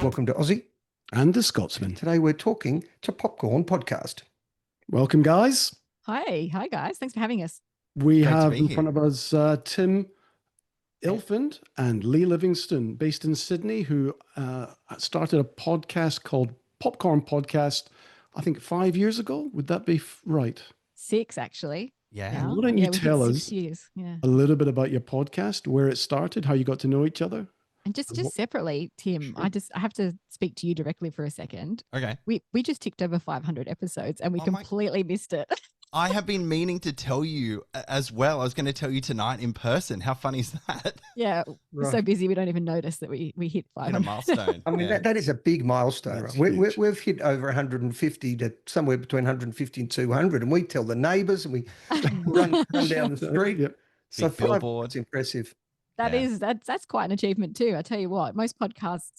Welcome to Aussie and the Scotsman. Today we're talking to Popcorn Podcast. Welcome, guys. Hi guys. Thanks for having us. We have in front of us Tim Illfand and Leigh Livingstone, based in Sydney, who started a podcast called Popcorn Podcast, I think 5 years ago. Would that be right? 6, actually. Yeah. Why don't you tell us a little bit about your podcast, where it started, how you got to know each other? And just separately, Tim, Sure. I have to speak to you directly for a second. Okay. We just ticked over 500 episodes and we completely missed it. I have been meaning to tell you as well. I was going to tell you tonight in person. How funny is that? Yeah. We're so busy we don't even notice that we hit 500. Hit a milestone. I mean, that is a big milestone. That's Right? huge. We've hit over 150 to somewhere between 150 and 200, and we tell the neighbours and we run down the street. Yep. So Big billboard. it's impressive. That's quite an achievement too. I tell you what, most podcasts,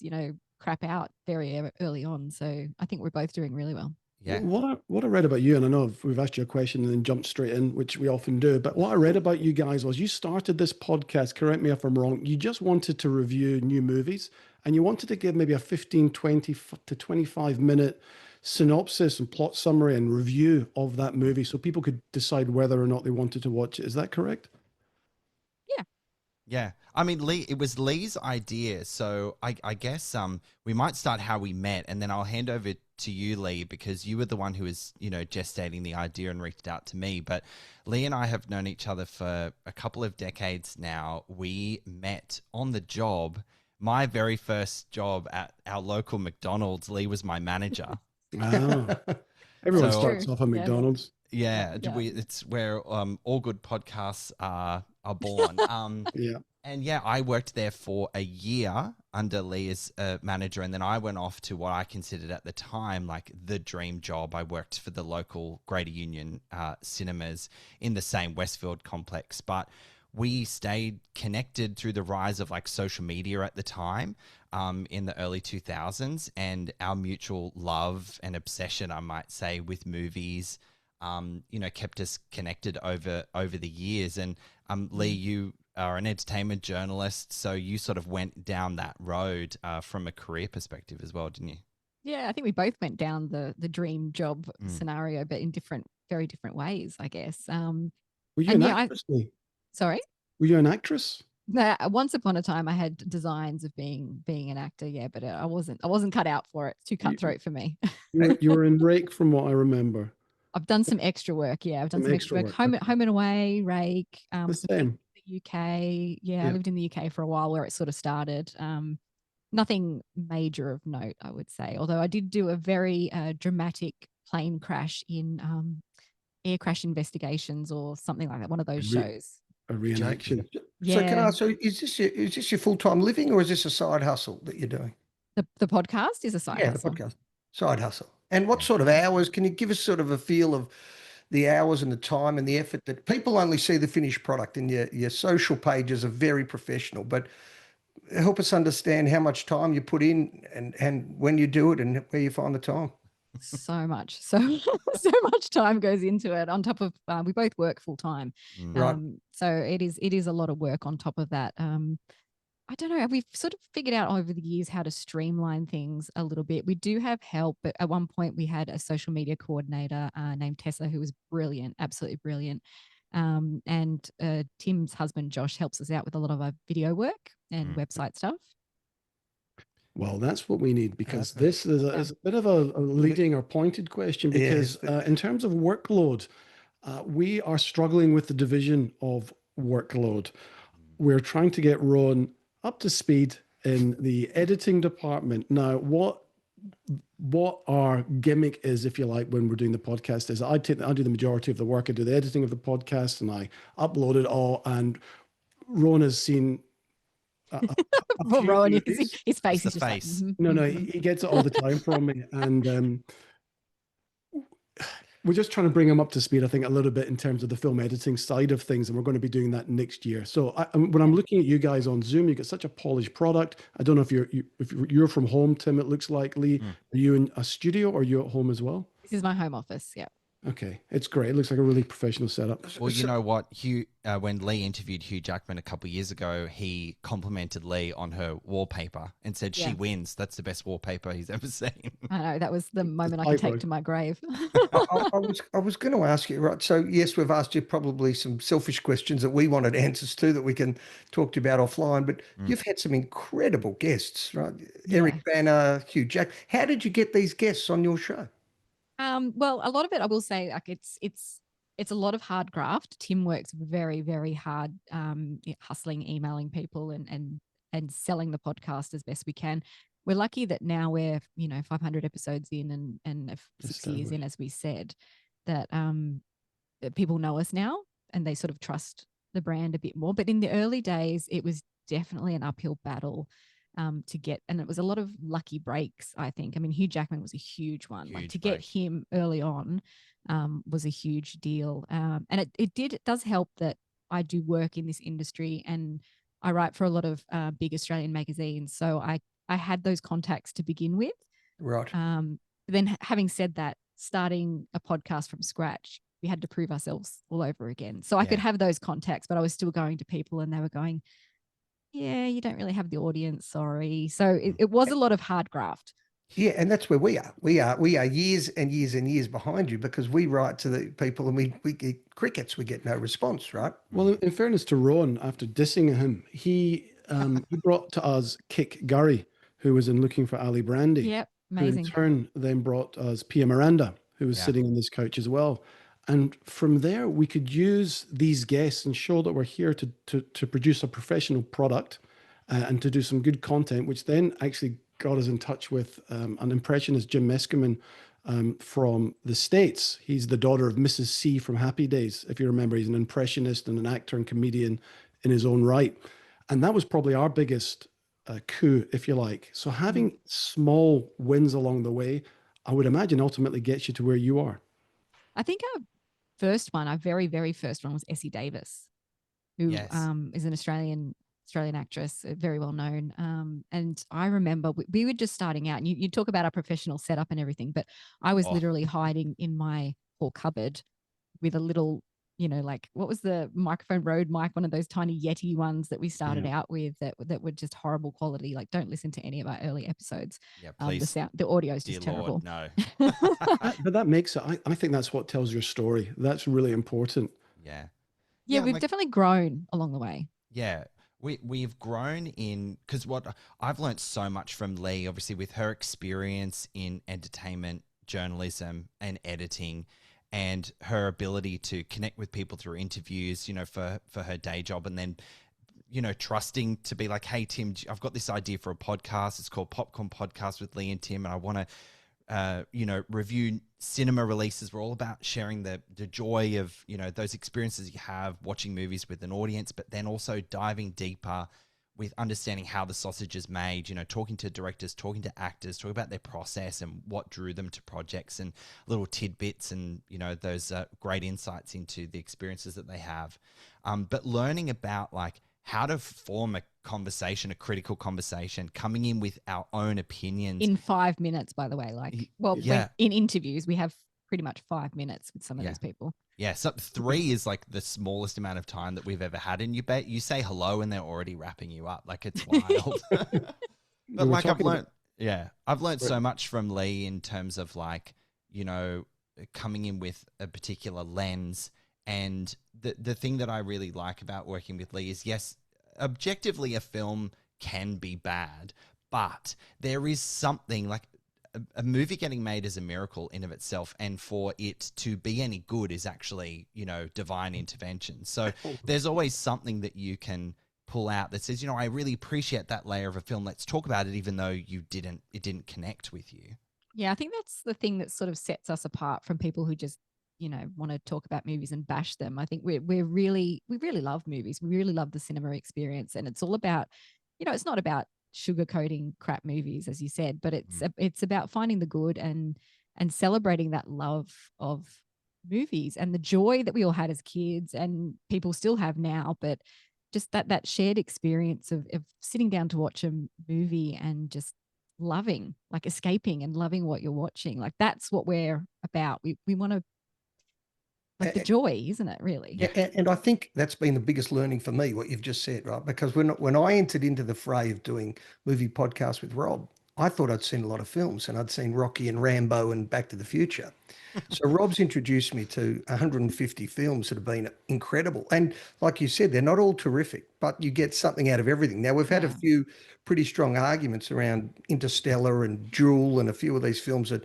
crap out very early on. So I think we're both doing really well. Yeah. What I read about you, and I know we've asked you a question and then jumped straight in, which we often do, but what I read about you guys was you started this podcast, correct me if I'm wrong, you just wanted to review new movies and you wanted to give maybe a 15, 20 to 25 minute synopsis and plot summary and review of that movie so people could decide whether or not they wanted to watch it. Is that correct? Yeah. I mean, Leigh, it was Leigh's idea. So I guess we might start how we met, and then I'll hand over to you, Leigh, because you were the one who was, gestating the idea and reached out to me. But Leigh and I have known each other for a couple of decades now. We met on the job. My very first job at our local McDonald's, Leigh was my manager. Oh. Everyone So- starts off at McDonald's. Yeah, Yeah. it's where all good podcasts are born. Yeah. And yeah, I worked there for a year under Leigh as a manager, and then I went off to what I considered at the time like the dream job. I worked for the local Greater Union cinemas in the same Westfield complex, but we stayed connected through the rise of like social media at the time in the early 2000s, and our mutual love and obsession, I might say, with movies kept us connected over the years. And Leigh, you are an entertainment journalist, so you sort of went down that road from a career perspective as well, didn't you? Yeah, I think we both went down the dream job scenario, but in very different ways, I guess. Were you an yeah, actress, Leigh? Sorry? Were you an actress? No, once upon a time I had designs of being an actor, yeah, but I wasn't cut out for it. It's too cutthroat for me. You were in Rake from what I remember. I've done some extra work, yeah. I've done some extra work. Home and Away, Rake, The same. the UK. Yeah, I lived in the UK for a while where it sort of started. Nothing major of note, I would say. Although I did do a very dramatic plane crash in Air Crash Investigations or something like that, one of those shows. A reenaction. Yeah. So can I ask, so is this your full-time living, or is this a side hustle that you're doing? The podcast is a side hustle. The podcast. Side hustle. And what sort of hours? Can you give us sort of a feel of the hours and the time and the effort that people only see the finished product, and your social pages are very professional, but help us understand how much time you put in and when you do it and where you find the time. So much time goes into it. On top of we both work full time, Right. so it is a lot of work on top of that. I don't know. We've sort of figured out over the years how to streamline things a little bit. We do have help, but at one point we had a social media coordinator named Tessa, who was brilliant, absolutely brilliant. And Tim's husband, Josh, helps us out with a lot of our video work and website stuff. Well, that's what we need, because this is a bit of a leading or pointed question, because in terms of workload, we are struggling with the division of workload. We're trying to get Ron up to speed in the editing department. Now, what our gimmick is, if you like, when we're doing the podcast is I do the majority of the work. I do the editing of the podcast and I upload it all. And Ron has seen Rowan, you can see his face. It's Is the just face. Like, No, he gets it all the time from me. And we're just trying to bring him up to speed, I think, a little bit in terms of the film editing side of things. And we're going to be doing that next year. So when I'm looking at you guys on Zoom, you get such a polished product. I don't know if you're from home, Tim, it looks like. Leigh, are you in a studio or are you at home as well? This is my home office. Yeah. Okay, it's great. It looks like a really professional setup. Well, you know what, Hugh, when Leigh interviewed Hugh Jackman a couple of years ago, he complimented Leigh on her wallpaper and said she wins. That's the best wallpaper he's ever seen. I know, that was the moment I could take to my grave. I was going to ask you, right? So yes, we've asked you probably some selfish questions that we wanted answers to that we can talk to you about offline, but you've had some incredible guests, right? Eric Banner, Hugh Jack. How did you get these guests on your show? Well, a lot of it, I will say, like it's a lot of hard graft. Tim works very, very hard, hustling, emailing people, and selling the podcast as best we can. We're lucky that now we're 500 episodes in and 6 years in, as we said, that that people know us now and they sort of trust the brand a bit more. But in the early days, it was definitely an uphill battle to get, and it was a lot of lucky breaks, I think. I mean, Hugh Jackman was a huge one. Like to get him early on was a huge deal. And it does help that I do work in this industry and I write for a lot of big Australian magazines. So I had those contacts to begin with. Right. Then having said that, starting a podcast from scratch, we had to prove ourselves all over again. So I could have those contacts, but I was still going to people and they were going, yeah, you don't really have the audience, sorry. So it was a lot of hard graft. Yeah, and that's where we are. We are years and years and years behind you because we write to the people and we get crickets, we get no response, right? Well, in fairness to Rowan, after dissing him, he brought to us Kik Gurry, who was in Looking for Ali Brandy. Yep, amazing. Who in turn then brought us Pia Miranda, who was sitting on this couch as well. And from there, we could use these guests and show that we're here to produce a professional product and to do some good content, which then actually got us in touch with an impressionist, Jim Meskimen, from the States. He's the daughter of Mrs. C from Happy Days. If you remember, he's an impressionist and an actor and comedian in his own right. And that was probably our biggest coup, if you like. So having small wins along the way, I would imagine ultimately gets you to where you are. I think our very, very first one was Essie Davis, who is an Australian actress, very well known. And I remember we were just starting out, and you talk about our professional setup and everything, but I was literally hiding in my hall cupboard with a little, like, what was the microphone, Rode mic, one of those tiny Yeti ones that we started out with that were just horrible quality. Like, don't listen to any of our early episodes. Yeah, please. The audio is just terrible. No. But that makes it, I think that's what tells your story. That's really important. Yeah, we've definitely grown along the way. Yeah. We've grown in, because what I've learned so much from Leigh, obviously with her experience in entertainment, journalism and editing, and her ability to connect with people through interviews, for her day job, and then, trusting to be like, hey, Tim, I've got this idea for a podcast. It's called Popcorn Podcast with Leigh and Tim, and I want to, review cinema releases. We're all about sharing the joy of, those experiences you have watching movies with an audience, but then also diving deeper with understanding how the sausage is made, talking to directors, talking to actors, talking about their process and what drew them to projects, and little tidbits and, those great insights into the experiences that they have. But learning about like how to form a conversation, a critical conversation, coming in with our own opinions. In 5 minutes, by the way, in interviews, we have pretty much 5 minutes with some of those people. Yeah, so 3 is like the smallest amount of time that we've ever had, and you say hello and they're already wrapping you up. Like, it's wild. But like I've learned so much from Leigh in terms of like, coming in with a particular lens. And the thing that I really like about working with Leigh is, yes, objectively a film can be bad, but there is something like a movie getting made is a miracle in of itself, and for it to be any good is actually, divine intervention. So there's always something that you can pull out that says, I really appreciate that layer of a film. Let's talk about it, even though it didn't connect with you. Yeah, I think that's the thing that sort of sets us apart from people who just, want to talk about movies and bash them. I think we really love movies. We really love the cinema experience, and it's all about, it's not about sugarcoating crap movies, as you said, but it's about finding the good and celebrating that love of movies and the joy that we all had as kids and people still have now, but just that shared experience of sitting down to watch a movie and just loving, like escaping and loving what you're watching. Like, that's what we're about. We want to like the joy, isn't it, really? Yeah, and I think that's been the biggest learning for me, what you've just said, right? Because when I entered into the fray of doing movie podcasts with Rob, I thought I'd seen a lot of films, and I'd seen Rocky and Rambo and Back to the Future. So Rob's introduced me to 150 films that have been incredible. And like you said, they're not all terrific, but you get something out of everything. Now, we've had a few pretty strong arguments around Interstellar and Duel and a few of these films that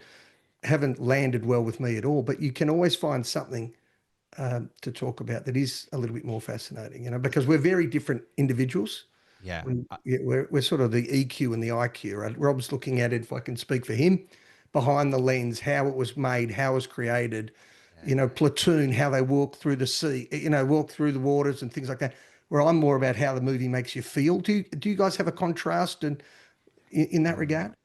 haven't landed well with me at all, but you can always find something to talk about that is a little bit more fascinating, because we're very different individuals. Yeah. We're sort of the EQ and the IQ. Right? Rob's looking at it, if I can speak for him, behind the lens, how it was made, how it was created, Platoon, how they walk through the sea, walk through the waters and things like that. Where I'm more about how the movie makes you feel. Do you guys have a contrast in that regard?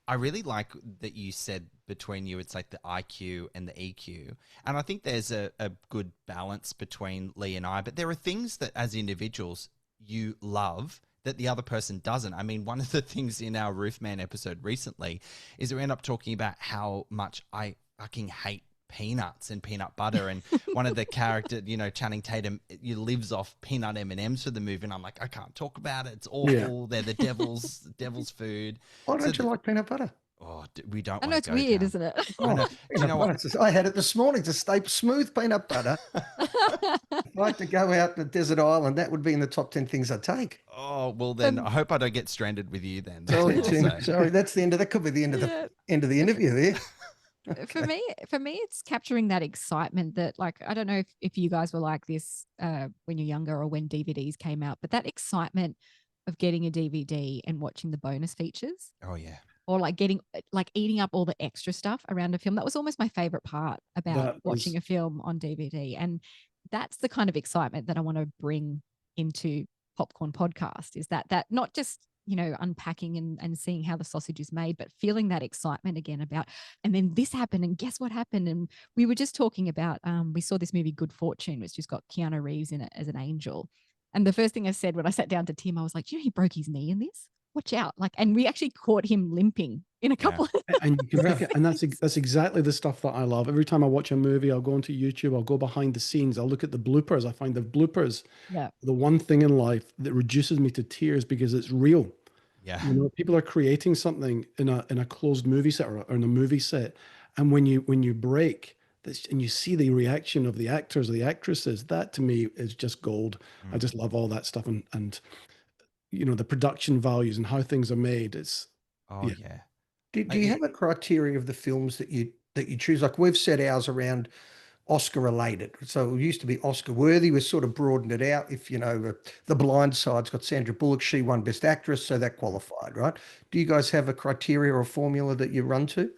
I really like that you said between you, it's like the IQ and the EQ. And I think there's a good balance between Leigh and I, but there are things that as individuals you love that the other person doesn't. I mean, one of the things in our Roofman episode recently is we end up talking about how much I fucking hate peanuts and peanut butter, and one of the character, Channing Tatum, lives off peanut M&Ms for the movie, and I'm like, I can't talk about it. It's awful. Yeah. They're the devil's food. Why don't you like peanut butter? Oh, we don't. I know it's weird, isn't it? Oh, you know what? I had it this morning. It's a smooth peanut butter. If I had to go out to a desert island, that would be in the top 10 things I'd take. Oh, well then I hope I don't get stranded with you then. Sorry, that's the end of that. Could be the end of the interview there. For me, it's capturing that excitement that, like, I don't know if you guys were like this when you're younger or when DVDs came out, but that excitement of getting a DVD and watching the bonus features. Oh yeah. Or like eating up all the extra stuff around a film. That was almost my favorite part about watching a film on DVD. And that's the kind of excitement that I want to bring into Popcorn Podcast, is that not just, unpacking and seeing how the sausage is made, but feeling that excitement again about, and then this happened and guess what happened. And we were just talking about, we saw this movie Good Fortune, which just got Keanu Reeves in it as an angel. And the first thing I said when I sat down to Tim, I was like, he broke his knee in this? Watch out. And we actually caught him limping in a couple of and you can and that's exactly the stuff that I love. Every time I watch a movie, I'll go onto YouTube, I'll go behind the scenes, I'll look at the bloopers. I find the bloopers the one thing in life that reduces me to tears because it's real. Yeah. People are creating something in a closed movie set or in a movie set. And when you break this and you see the reaction of the actors or the actresses, that to me is just gold. I just love all that stuff and the production values and how things are made. It's Do you have a criteria of the films that you choose? Like we've set ours around Oscar related. So it used to be Oscar worthy. We sort of broadened it out. If The Blind Side's got Sandra Bullock, she won Best Actress, so that qualified, right? Do you guys have a criteria or a formula that you run to?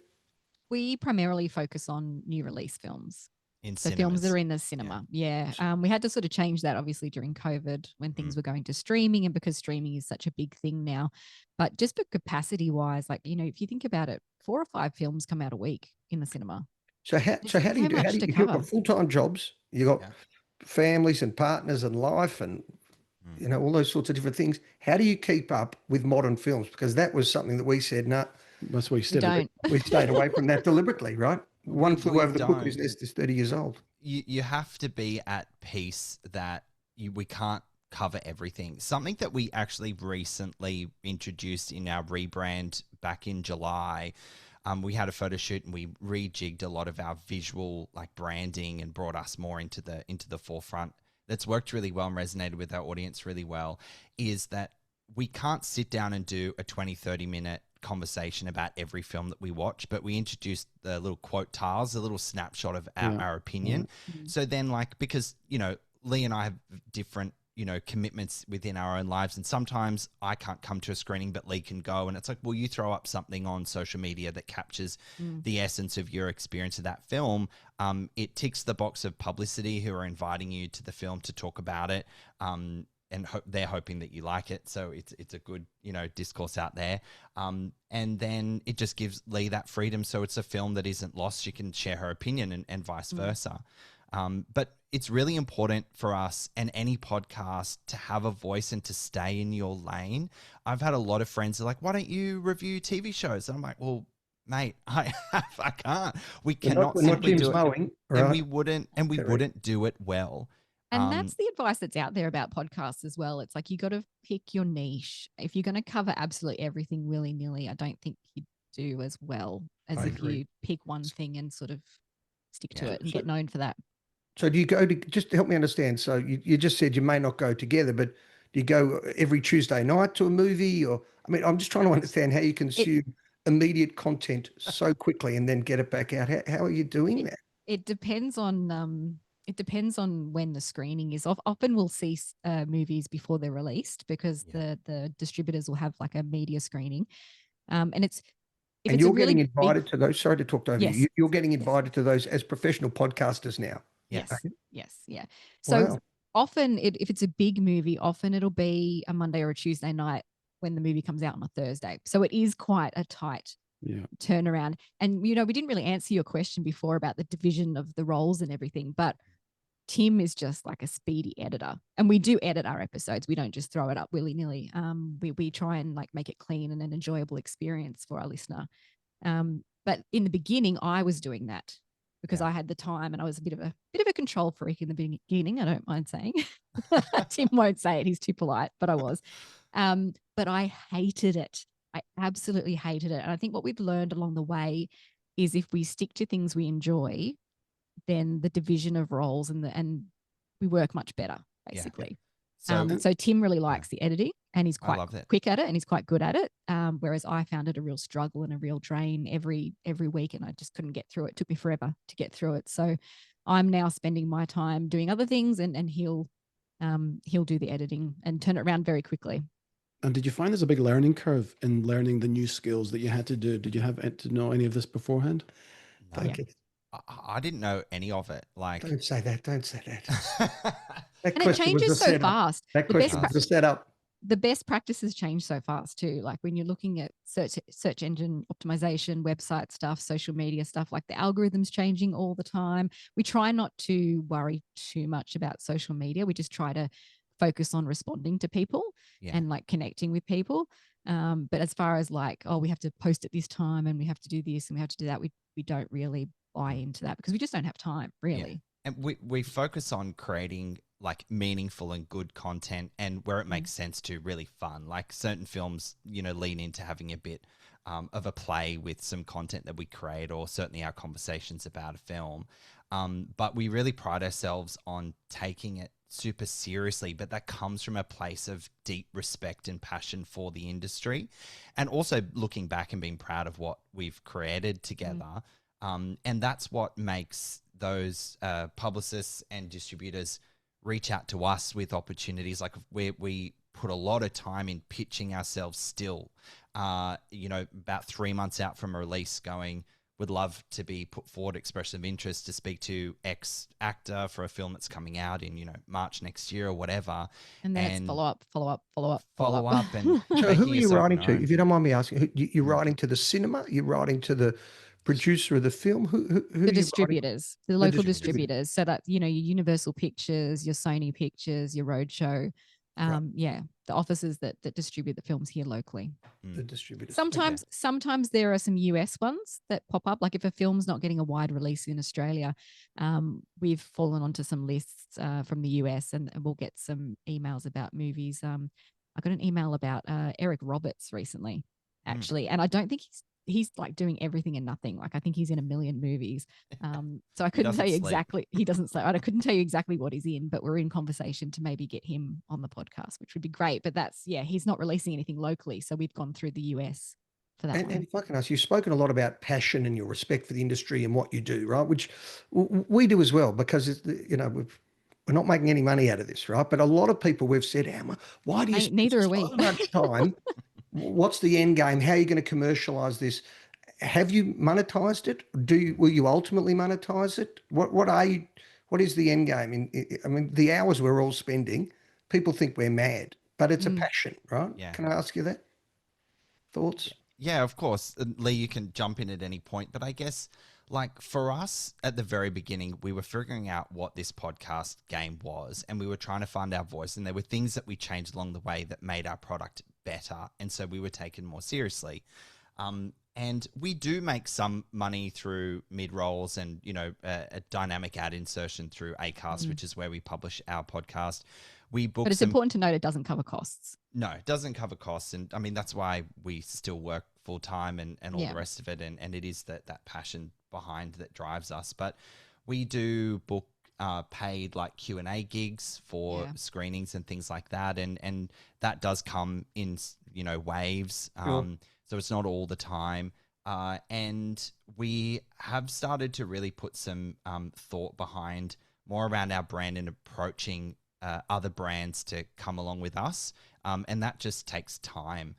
We primarily focus on new release films. So films that are in the cinema. Yeah. We had to sort of change that obviously during COVID when things were going to streaming, and because streaming is such a big thing now. But just for capacity wise, if you think about it, 4 or 5 films come out a week in the cinema. So how do you do? You've got full-time jobs, you've got families and partners and life and all those sorts of different things. How do you keep up with modern films? Because that was something that we said, no, that's why we stayed away from that deliberately, right? One Flew Over the Cuckoo's Nest is 30 years old. You have to be at peace that we can't cover everything. Something that we actually recently introduced in our rebrand back in July. We had a photo shoot and we rejigged a lot of our visual branding and brought us more into the forefront. That's worked really well and resonated with our audience really well, is that we can't sit down and do a 20-30 minute conversation about every film that we watch, but we introduced the little quote tiles, a little snapshot of our opinion. So then because Leigh and I have different commitments within our own lives, and sometimes I can't come to a screening but Leigh can go, and it's like, well, you throw up something on social media that captures the essence of your experience of that film. It ticks the box of publicity who are inviting you to the film to talk about it, and they're hoping that you like it. So it's a good, discourse out there. And then it just gives Leigh that freedom. So it's a film that isn't lost. She can share her opinion and vice versa. But it's really important for us and any podcast to have a voice and to stay in your lane. I've had a lot of friends who are like, why don't you review TV shows? And I'm like, well, mate, I can't. We We're cannot not simply Tim's do it, mowing, and right? we wouldn't do it well. And that's the advice that's out there about podcasts as well. It's like you got to pick your niche. If you're going to cover absolutely everything willy-nilly, I don't think you do as well as I if agree. you pick one thing and sort of stick to Yeah. it and get known for that. So do you go to, just to help me understand, so you just said you may not go together, but do you go every Tuesday night to a movie? Or, I mean, I'm just trying to understand how you consume immediate content so quickly and then get it back out. How are you doing that? It depends on when the screening is off. Often we'll see movies before they're released because the distributors will have like a media screening. And it's if And it's you're a really getting invited big, to those. Sorry to talk over yes, you. You're getting yes, invited to those as professional podcasters now. yes, Okay. yes, yeah. So Wow. often if it's a big movie, often it'll be a Monday or a Tuesday night when the movie comes out on a Thursday. So it is quite a tight turnaround. And, you know, we didn't really answer your question before about the division of the roles and everything, but Tim is just like a speedy editor, and we do edit our episodes. We don't just throw it up willy nilly. We try and like make it clean and an enjoyable experience for our listener. But in the beginning, I was doing that because I had the time, and I was a bit of a control freak in the beginning. I don't mind saying. Tim won't say it; he's too polite, but I was. But I hated it. I absolutely hated it. And I think what we've learned along the way is if we stick to things we enjoy, then the division of roles and we work much better, basically. So Tim really likes the editing, and he's quite quick at it, and he's quite good at it. Whereas I found it a real struggle and a real drain every week, and I just couldn't get through it. It took me forever to get through it. So I'm now spending my time doing other things, and he'll do the editing and turn it around very quickly. And did you find there's a big learning curve in learning the new skills that you had to do? Did you have to know any of this beforehand? No. I didn't know any of it. Like, don't say that. Don't say that. And it changes so fast. That question was a setup. The best practices change so fast too. Like when you're looking at search engine optimization, website stuff, social media stuff, like the algorithm's changing all the time. We try not to worry too much about social media. We just try to focus on responding to people and like connecting with people. But as far as like, we have to post at this time and we have to do this and we have to do that, we don't really buy into that because we just don't have time, really. And we focus on creating like meaningful and good content, and where it makes sense to, really fun. Like certain films, you know, lean into having a bit of a play with some content that we create, or certainly our conversations about a film. But we really pride ourselves on taking it super seriously, but that comes from a place of deep respect and passion for the industry, and also looking back and being proud of what we've created together. And that's what makes those publicists and distributors reach out to us with opportunities. Like we put a lot of time in pitching ourselves still, you know, about 3 months out from a release, going, would love to be put forward expression of interest to speak to X actor for a film that's coming out in, you know, March next year or whatever. And then it's follow up. And so who are you writing to? known. If you don't mind me asking, you're writing to the cinema? You're writing to the producer of the film? Who the distributors, the local distributors. So that, you know, your Universal Pictures, your Sony Pictures, your Roadshow. The offices that distribute the films here locally. The distributors. Sometimes there are some US ones that pop up. Like if a film's not getting a wide release in Australia, we've fallen onto some lists from the US, and we'll get some emails about movies. I got an email about Eric Roberts recently, actually, and I don't think he's like doing everything and nothing. Like I think he's in 1 million movies. So I couldn't tell you exactly. He doesn't say. I couldn't tell you exactly what he's in, but we're in conversation to maybe get him on the podcast, which would be great. But that's he's not releasing anything locally, so we've gone through the US for that. And if I can ask, you've spoken a lot about passion and your respect for the industry and what you do, right? Which we do as well, because it's, you know, we're not making any money out of this, right? But a lot of people we've said, Emma, why do you spend so much time? What's the end game? How are you going to commercialize this? Have you monetized it? Will you ultimately monetize it? What is the end game? I mean, the hours we're all spending, people think we're mad, but it's a passion, right? Yeah. Can I ask you that? Thoughts? Yeah, of course. Leigh, you can jump in at any point, but I guess like for us at the very beginning, we were figuring out what this podcast game was, and we were trying to find our voice, and there were things that we changed along the way that made our product better, and so we were taken more seriously. And we do make some money through mid-rolls and, a dynamic ad insertion through Acast, which is where we publish our podcast. We book But it's important to note it doesn't cover costs. No, it doesn't cover costs. And I mean, that's why we still work full time and all the rest of it. And it is that passion behind that drives us. But we do book paid like Q&A gigs for screenings and things like that. And that does come in, waves. So it's not all the time. And we have started to really put some thought behind more around our brand and approaching other brands to come along with us. And that just takes time.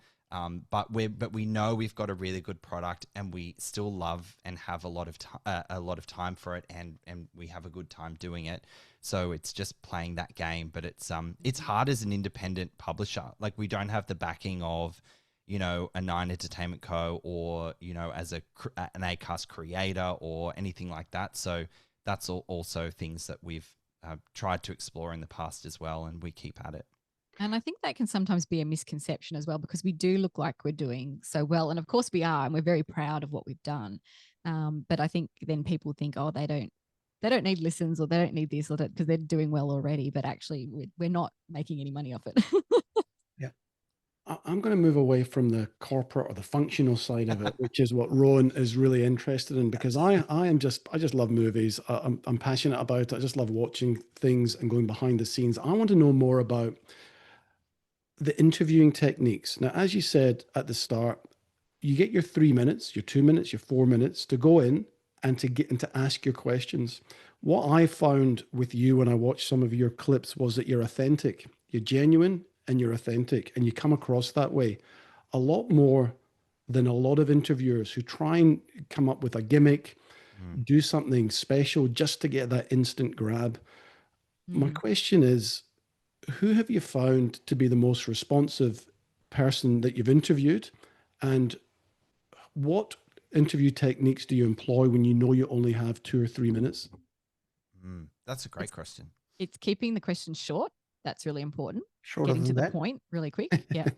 But we know we've got a really good product, and we still love and have a lot of time for it, and we have a good time doing it. So it's just playing that game. But it's hard as an independent publisher. Like, we don't have the backing of, a Nine Entertainment Co. or, as an Acast creator or anything like that. So that's also things that we've tried to explore in the past as well, and we keep at it. And I think that can sometimes be a misconception as well, because we do look like we're doing so well. And of course we are, and we're very proud of what we've done. But I think then people think, oh, they don't need listens, or they don't need this, or that, because they're doing well already. But actually we're not making any money off it. Yeah. I'm going to move away from the corporate or the functional side of it, which is what Rowan is really interested in, because I just love movies. I'm passionate about it. I just love watching things and going behind the scenes. I want to know more about the interviewing techniques. Now, as you said at the start, you get your 3 minutes, your 2 minutes, your 4 minutes to go in and to ask your questions. What I found with you when I watched some of your clips was that you're authentic, you're genuine, and you're authentic, and you come across that way a lot more than a lot of interviewers who try and come up with a gimmick, do something special just to get that instant grab. My question is, who have you found to be the most responsive person that you've interviewed, and what interview techniques do you employ when you know you only have 2 or 3 minutes? That's a great question. It's keeping the questions short. That's really important. Shorter Getting to than the that. point really quick. Yeah.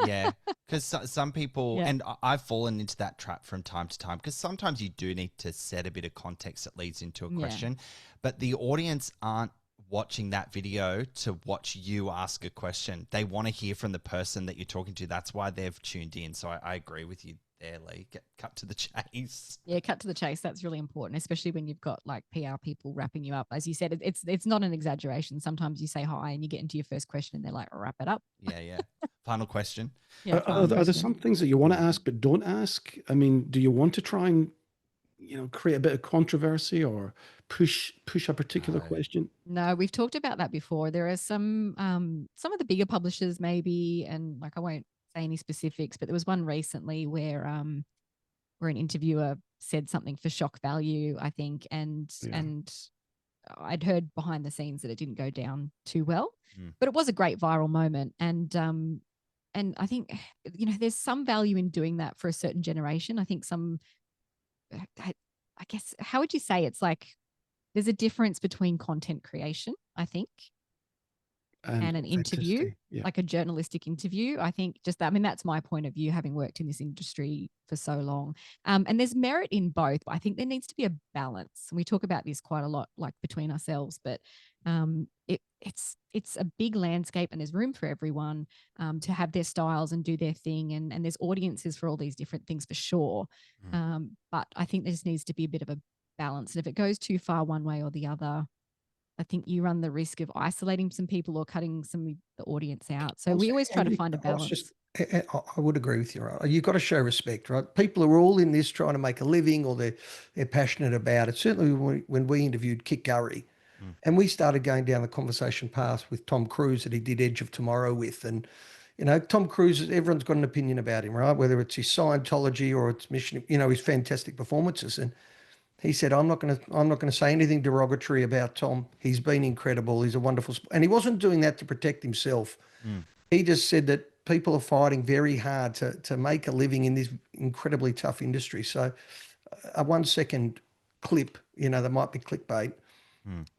Yeah, because some people, and I've fallen into that trap from time to time, because sometimes you do need to set a bit of context that leads into a question, but the audience aren't watching that video to watch you ask a question. They want to hear from the person that you're talking to. That's why they've tuned in. So I agree with you there, Leigh. Cut to the chase. Yeah, cut to the chase. That's really important, especially when you've got like PR people wrapping you up. As you said, it's not an exaggeration. Sometimes you say hi and you get into your first question and they're like, wrap it up. Yeah. Final question. Yeah, Are there some things that you want to ask but don't ask? I mean, do you want to try and create a bit of controversy or push a particular question? No, we've talked about that before. There are some of the bigger publishers maybe, and like I won't say any specifics, but there was one recently where an interviewer said something for shock value, I think, and I'd heard behind the scenes that it didn't go down too well, but it was a great viral moment, and I think there's some value in doing that for a certain generation. I think I guess, how would you say, it's like there's a difference between content creation, I think, and an interview, like a journalistic interview. I think just that, I mean, that's my point of view, having worked in this industry for so long. And there's merit in both, but I think there needs to be a balance. And we talk about this quite a lot, like between ourselves, but it's a big landscape, and there's room for everyone to have their styles and do their thing. And there's audiences for all these different things for sure. But I think there just needs to be a bit of a balance. And if it goes too far one way or the other, I think you run the risk of isolating some people or cutting some of the audience out. So we always try to find a balance. I would agree with you, right? You've got to show respect, right? People are all in this trying to make a living, or they're passionate about it. Certainly when we interviewed Kit Gurry, and we started going down the conversation path with Tom Cruise that he did Edge of Tomorrow with. And, Tom Cruise, everyone's got an opinion about him, right? Whether it's his Scientology or it's Mission, his fantastic performances. And he said, I'm not going to say anything derogatory about Tom. He's been incredible. He's a wonderful, and he wasn't doing that to protect himself. He just said that people are fighting very hard to make a living in this incredibly tough industry. So a 1 second clip, that might be clickbait,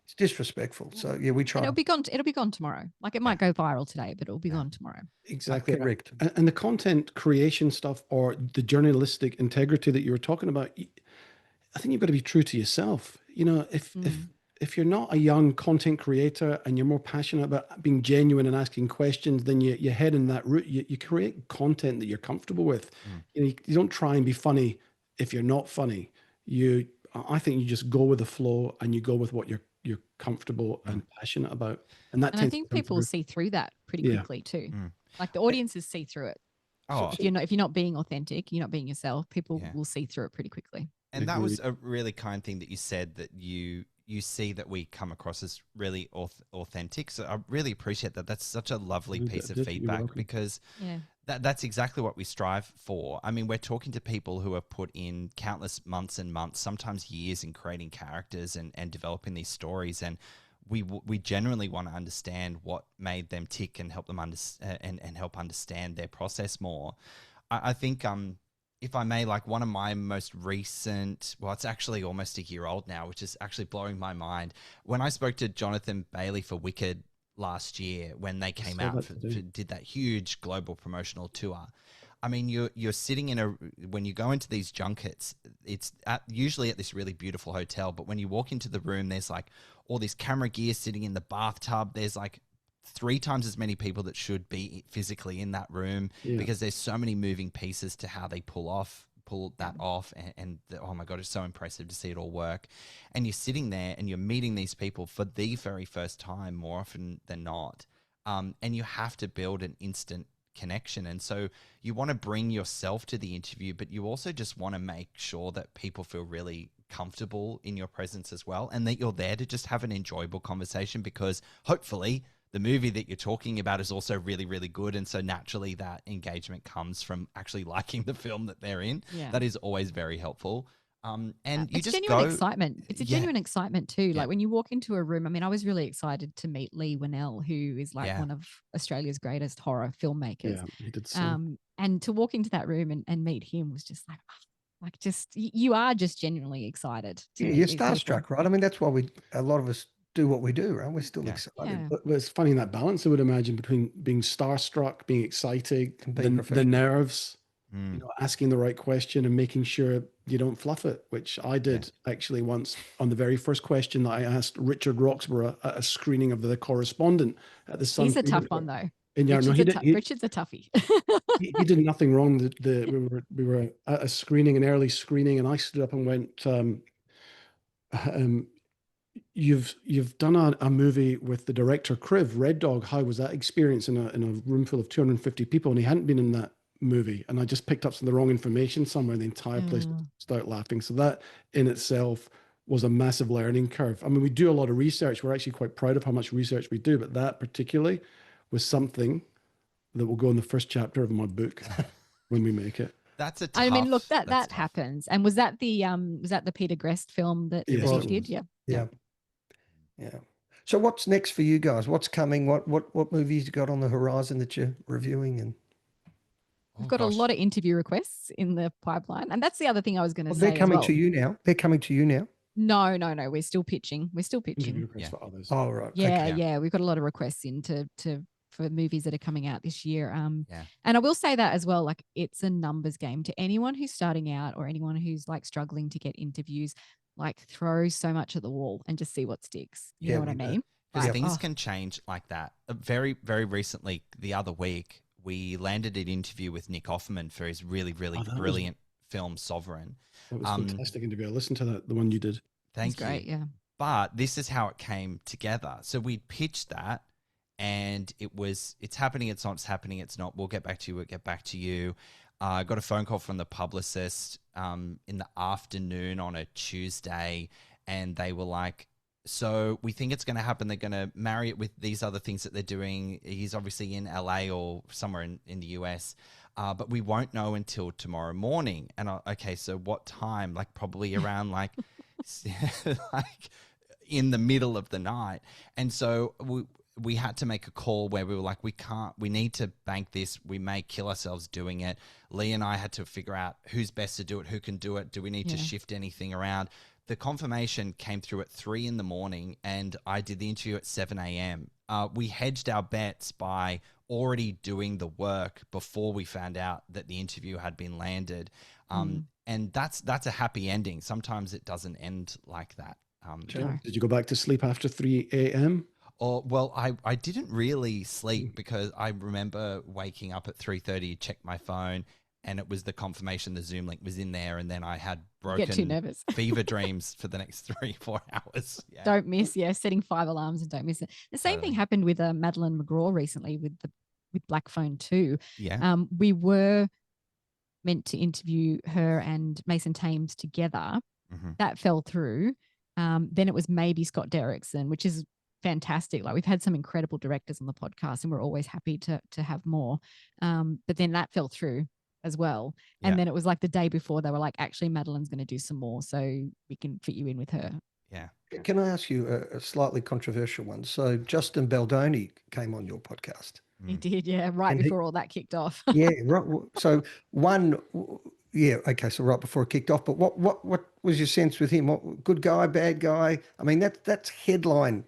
It's disrespectful. So yeah, we try. And it'll be gone tomorrow. Like it might go viral today, but it'll be gone tomorrow. Exactly. Correct. And the content creation stuff or the journalistic integrity that you were talking about, I think you've got to be true to yourself. You know, if you're not a young content creator and you're more passionate about being genuine and asking questions, then you head in that route. You create content that you're comfortable with. You know, you don't try and be funny if you're not funny. I think you just go with the flow and you go with what you're comfortable and passionate about. And I think people see through that pretty quickly too. Like the audiences see through it. Oh, If you're not being authentic, you're not being yourself, people will see through it pretty quickly. And that was a really kind thing that you said, that you see that we come across as really authentic. So I really appreciate that. That's such a lovely piece of feedback, because that's exactly what we strive for. I mean, we're talking to people who have put in countless months and months, sometimes years, in creating characters and developing these stories. And we genuinely want to understand what made them tick and help them and help understand their process more. I think if I may, like one of my most recent, well, it's actually almost a year old now, which is actually blowing my mind. When I spoke to Jonathan Bailey for Wicked last year, when they came out, did that huge global promotional tour. I mean, you're sitting when you go into these junkets, it's usually at this really beautiful hotel, but when you walk into the room, there's like all this camera gear sitting in the bathtub. There's like 3 times as many people that should be physically in that room, because there's so many moving pieces to how they pull that off. Oh my God, it's so impressive to see it all work. And you're sitting there and you're meeting these people for the very first time more often than not. And you have to build an instant connection. And so you want to bring yourself to the interview, but you also just want to make sure that people feel really comfortable in your presence as well, and that you're there to just have an enjoyable conversation, because hopefully the movie that you're talking about is also really, really good. And so naturally that engagement comes from actually liking the film that they're in. Yeah. That is always very helpful. And it's genuine excitement. It's a genuine excitement too. Like when you walk into a room, I mean, I was really excited to meet Leigh Whannell, who is like one of Australia's greatest horror filmmakers. Yeah, he did so. And to walk into that room and meet him was just like you are just genuinely excited. You're starstruck, right? I mean, that's why a lot of us do what we do, right? We're still excited. But it's funny, that balance, I would imagine, between being starstruck, being excited, the nerves, you know, asking the right question and making sure you don't fluff it, which I did actually once on the very first question that I asked Richard Roxburgh at a screening of The Correspondent at the Sun. He's a tough one though. And Richard's a toughie. he did nothing wrong. We were at a screening, an early screening, and I stood up and went, You've done a movie with the director Kriv, Red Dog. How was that experience in a room full of 250 people? And he hadn't been in that movie. And I just picked up some of the wrong information somewhere. The entire place started laughing. So that in itself was a massive learning curve. I mean, we do a lot of research. We're actually quite proud of how much research we do, but that particularly was something that will go in the first chapter of my book when we make it. That's a tough, I mean, look, that happens. And was that the Peter Grest film that you did? Yeah. So what's next for you guys? What's coming? What movies you got on the horizon that you're reviewing? And we've got a lot of interview requests in the pipeline, and that's the other thing I was going to say. They're coming to you now. They're coming to you now. No. We're still pitching. For others. Oh, right. Yeah. We've got a lot of requests for movies that are coming out this year. And I will say that as well, like it's a numbers game. To anyone who's starting out or anyone who's like struggling to get interviews, like throw so much at the wall and just see what sticks. You know what I mean? Because things can change like that. Very, very recently, the other week, we landed an interview with Nick Offerman for his really, really brilliant film Sovereign. That was a fantastic interview. I listened to the one you did. Thank you. Great, yeah. But this is how it came together. So we pitched that, and it's happening, it's not, it's happening, it's not. We'll get back to you. I got a phone call from the publicist in the afternoon on a Tuesday, and they were like, so we think it's going to happen. They're going to marry it with these other things that they're doing. He's obviously in LA or somewhere in the US, but we won't know until tomorrow morning. And okay, so what time? Like probably around like, like in the middle of the night. And so we had to make a call where we were like, we need to bank this. We may kill ourselves doing it. Leigh and I had to figure out who's best to do it, who can do it. Do we need to shift anything around? The confirmation came through at 3 a.m. and I did the interview at 7 a.m. We hedged our bets by already doing the work before we found out that the interview had been landed. And that's a happy ending. Sometimes it doesn't end like that. Did you go back to sleep after 3 a.m.? Oh, well, I didn't really sleep because I remember waking up at 3:30, checked my phone, and it was the confirmation the Zoom link was in there, and then I had Get too nervous. fever dreams for the next 3-4 hours. Yeah. Don't miss, setting 5 alarms and don't miss it. The same thing happened with Madeline McGraw recently with Black Phone 2. Yeah. We were meant to interview her and Mason Thames together. That fell through. Then it was maybe Scott Derrickson, which is fantastic. Like, we've had some incredible directors on the podcast and we're always happy to have more. But then that fell through as well. And then it was like the day before they were like, actually, Madeline's going to do some more, so we can fit you in with her. Yeah. Can I ask you a slightly controversial one? So Justin Baldoni came on your podcast. He did, right And before all that kicked off. Yeah, right. So okay, so right before it kicked off. But what was your sense with him? What, good guy, bad guy? I mean, that's headline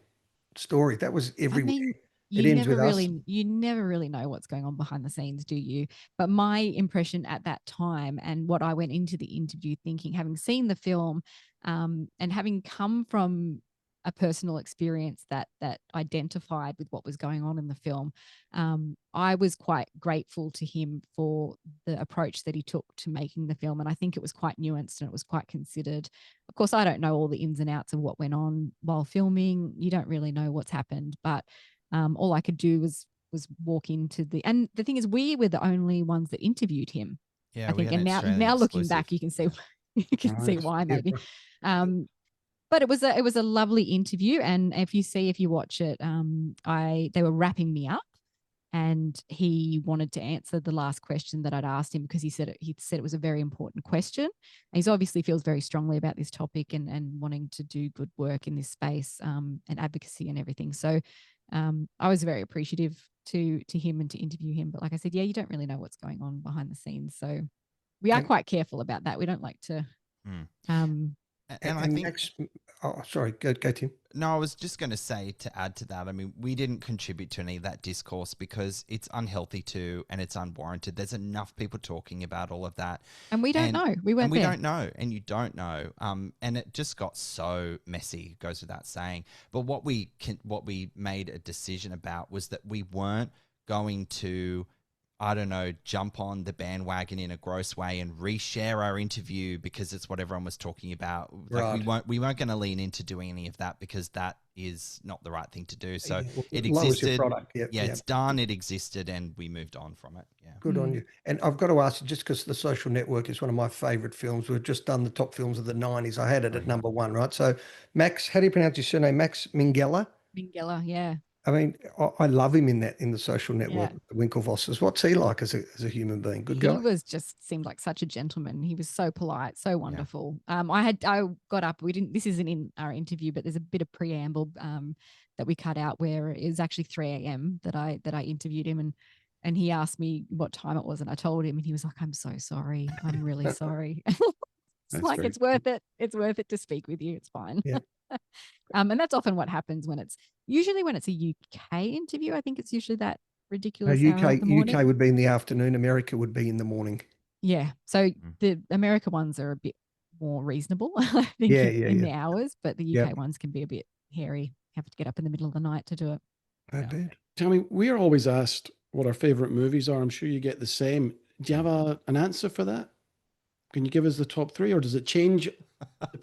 story. That was everywhere. I mean, it ends with us. You never really know what's going on behind the scenes, do you? But my impression at that time and what I went into the interview thinking, having seen the film, and having come from a personal experience that identified with what was going on in the film, I was quite grateful to him for the approach that he took to making the film. And I think it was quite nuanced and it was quite considered. Of course, I don't know all the ins and outs of what went on while filming. You don't really know what's happened, but all I could do was walk into and the thing is, we were the only ones that interviewed him. Yeah, I think, and now looking back, you can see see why maybe. But it was a lovely interview, and if you watch it, they were wrapping me up, and he wanted to answer the last question that I'd asked him because he said it was a very important question. And he obviously feels very strongly about this topic and wanting to do good work in this space, and advocacy and everything. So I was very appreciative to him and to interview him. But like I said, you don't really know what's going on behind the scenes, so we are quite careful about that. We don't like to. And I think. Max, sorry, go Tim. No, I was just going to say, to add to that, I mean, we didn't contribute to any of that discourse because it's unhealthy too, and it's unwarranted. There's enough people talking about all of that. And we don't know. We weren't there. We don't know, and you don't know. And it just got so messy, goes without saying. But what we made a decision about was that we weren't going to, I don't know, jump on the bandwagon in a gross way and reshare our interview because it's what everyone was talking about. Like, right. we weren't going to lean into doing any of that because that is not the right thing to do. So it Lowers your existed. product. It's done. It existed, and we moved on from it. Yeah. Good on you. And I've got to ask you, just because The Social Network is one of my favorite films. We've just done the top films of the 90s. I had it at number 1, right? So Max, how do you pronounce your surname? Max Minghella? Minghella, yeah. I mean, I love him in The Social Network, the Winklevosses. What's he like as a human being? Good guy? He seemed like such a gentleman. He was so polite, so wonderful. I got up. This isn't in our interview, but there's a bit of preamble that we cut out where it was actually 3 a.m. that I interviewed him, and he asked me what time it was, and I told him, and he was like, "I'm so sorry. I'm really sorry." It's like, it's worth it. It's worth it to speak with you. It's fine. Yeah. And that's often what happens when it's a UK interview. I think it's usually that ridiculous. UK would be in the afternoon. America would be in the morning. Yeah. So the America ones are a bit more reasonable, I think, in the hours, but the UK ones can be a bit hairy. Have to get up in the middle of the night to do it. I bet. Tell me, we are always asked what our favorite movies are. I'm sure you get the same. Do you have an answer for that? Can you give us the top 3, or does it change?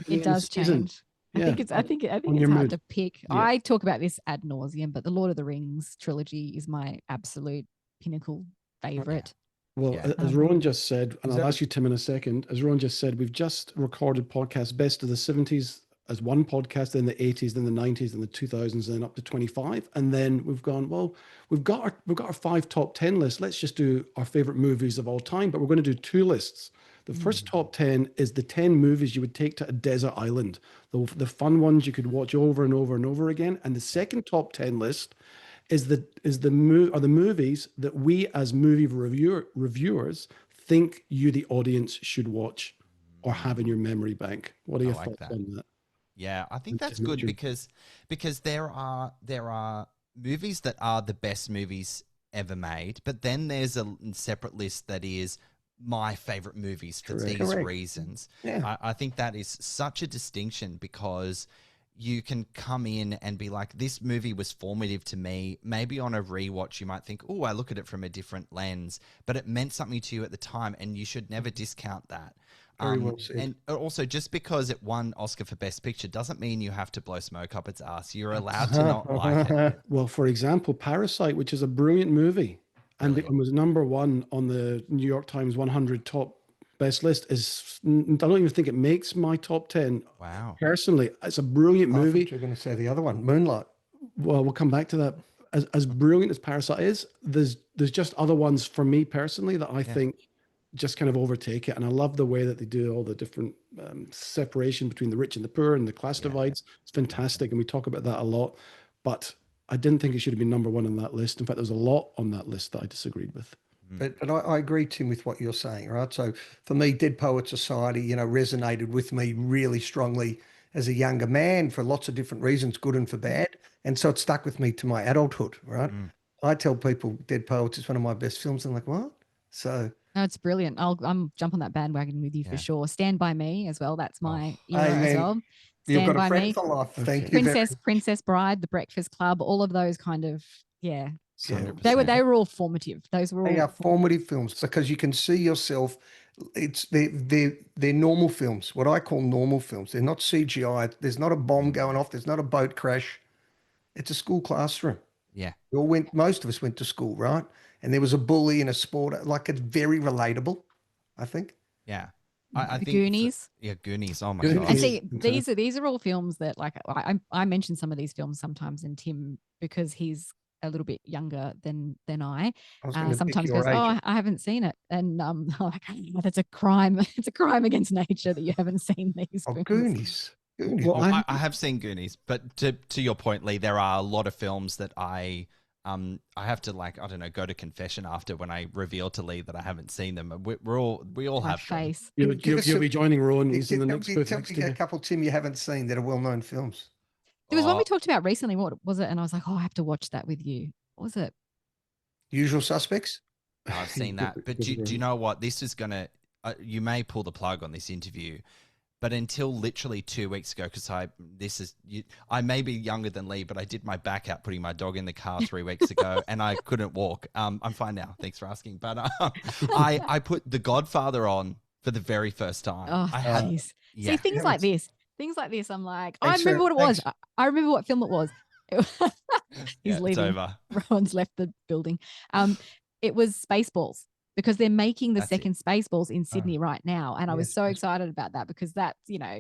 It does change. I think it's hard to pick. Yeah. I talk about this ad nauseum, but the Lord of the Rings trilogy is my absolute pinnacle favorite. Well, as Rowan just said, and I'll ask you, Tim, in a second, as Rowan just said, we've just recorded podcast best of the 70s as one podcast, then the 80s, then the 90s, then the 2000s, and then up to 25. And then we've gone, well, we've got our 5 top 10 list. Let's just do our favorite movies of all time, but we're going to do 2 lists. The first top 10 is the 10 movies you would take to a desert island, the fun ones you could watch over and over and over again. And the second top 10 list the movies that we as movie reviewers think you, the audience, should watch or have in your memory bank. What are your thoughts on that? Yeah, I think that's good because there are movies that are the best movies ever made, but then there's a separate list that is my favorite movies for these reasons. Yeah. I think that is such a distinction because you can come in and be like, this movie was formative to me. Maybe on a rewatch, you might think, oh, I look at it from a different lens, but it meant something to you at the time, and you should never discount that. Very well said. And also, just because it won Oscar for Best Picture doesn't mean you have to blow smoke up its ass. You're allowed to not like it. Well, for example, Parasite, which is a brilliant movie, and it was #1 on the New York Times 100 top best list. I don't even think it makes my top 10. Wow. Personally, it's a brilliant movie. I thought you were going to say the other one, Moonlight. Well, we'll come back to that. As brilliant as Parasite is, there's just other ones for me personally that I think just kind of overtake it. And I love the way that they do all the different separation between the rich and the poor and the class divides. It's fantastic. And we talk about that a lot, but I didn't think it should have been #1 on that list. In fact, there's a lot on that list that I disagreed with. But I agree, Tim, with what you're saying, right? So for me, Dead Poet Society, resonated with me really strongly as a younger man for lots of different reasons, good and for bad. And so it stuck with me to my adulthood, right? I tell people Dead Poets is one of my best films. I'm like, what? So... No, it's brilliant. I'm jump on that bandwagon with you for sure. Stand by Me as well. That's my era as well. You've Stand got a by friend Me. for life. Thank you. you. Princess Bride, The Breakfast Club, all of those kind of, Yeah. They were all formative. Those were all. They are formative films because you can see yourself. They're normal films. What I call normal films. They're not CGI. There's not a bomb going off. There's not a boat crash. It's a school classroom. Yeah. Most of us went to school, right? And there was a bully and a sport. Like, it's very relatable, I think. Yeah. I think Goonies. Goonies. Oh my Goonies. god. And see, these are all films that, like, I mention some of these films sometimes, and Tim, because he's a little bit younger than I sometimes goes, I haven't seen it, and like, oh, that's a crime. It's a crime against nature that you haven't seen these films. Goonies. Well, I have seen Goonies, but to your point, Lee, there are a lot of films that I have to, like, I don't know, go to confession after when I reveal to Lee that I haven't seen them. We all have face. You'll be joining Rowan in the next booth. Tell me a couple, Tim, you haven't seen that are well-known films. There was one we talked about recently. What was it? And I was like, oh, I have to watch that with you. What was it? Usual Suspects. I've seen that, but do you know what? This is gonna. You may pull the plug on this interview, but until literally 2 weeks ago, because I may be younger than Lee, but I did my back out putting my dog in the car 3 weeks ago, and I couldn't walk. I'm fine now. Thanks for asking. But I put The Godfather on for the very first time. Oh, jeez. Yeah. See, things like this. I'm like, I remember what it was. I remember what film it was. He's leaving. It's over. Rowan's left the building. It was Spaceballs, because they're making the second Spaceballs in Sydney right now. And I was so excited about that, because that's,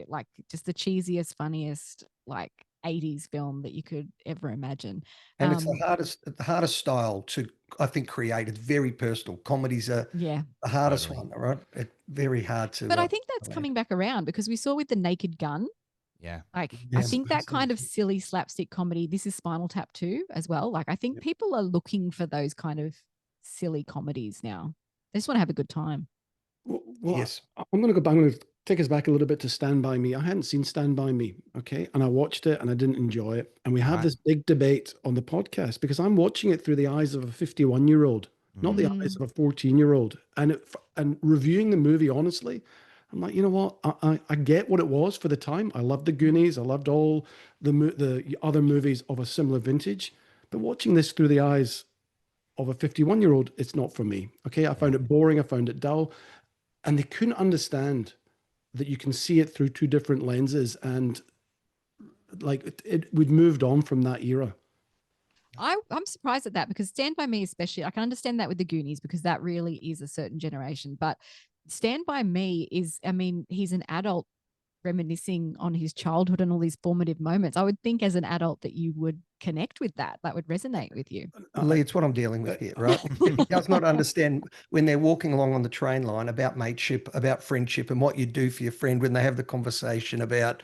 like, just the cheesiest, funniest, like, 80s film that you could ever imagine. And it's the hardest style to, I think, create. It's very personal. Comedies are the hardest one, right? It's very hard to. But I think that's coming back around, because we saw with The Naked Gun. Yeah. Like, I think that kind of silly slapstick comedy, this is Spinal Tap 2 as well. Like, I think people are looking for those kind of silly comedies now. They just want to have a good time. Well, yes. I'm going to go back. I'm going to take us back a little bit to Stand By Me. I hadn't seen Stand By Me, okay? And I watched it and I didn't enjoy it. And we have this big debate on the podcast, because I'm watching it through the eyes of a 51-year-old, not the eyes of a 14-year-old. And reviewing the movie, honestly, I'm like, you know what? I get what it was for the time. I loved the Goonies. I loved all the other movies of a similar vintage. But watching this through the eyes of a 51-year-old, it's not for me. Okay, I found it boring. I found it dull. And they couldn't understand that you can see it through two different lenses. And like, we'd moved on from that era. I'm surprised at that, because Stand By Me, especially, I can understand that with the Goonies, because that really is a certain generation. But Stand By Me is, I mean, he's an adult reminiscing on his childhood and all these formative moments. I would think as an adult that you would connect with that would resonate with you. Lee, it's what I'm dealing with here, right? He does not understand when they're walking along on the train line about mateship, about friendship, and what you do for your friend when they have the conversation about,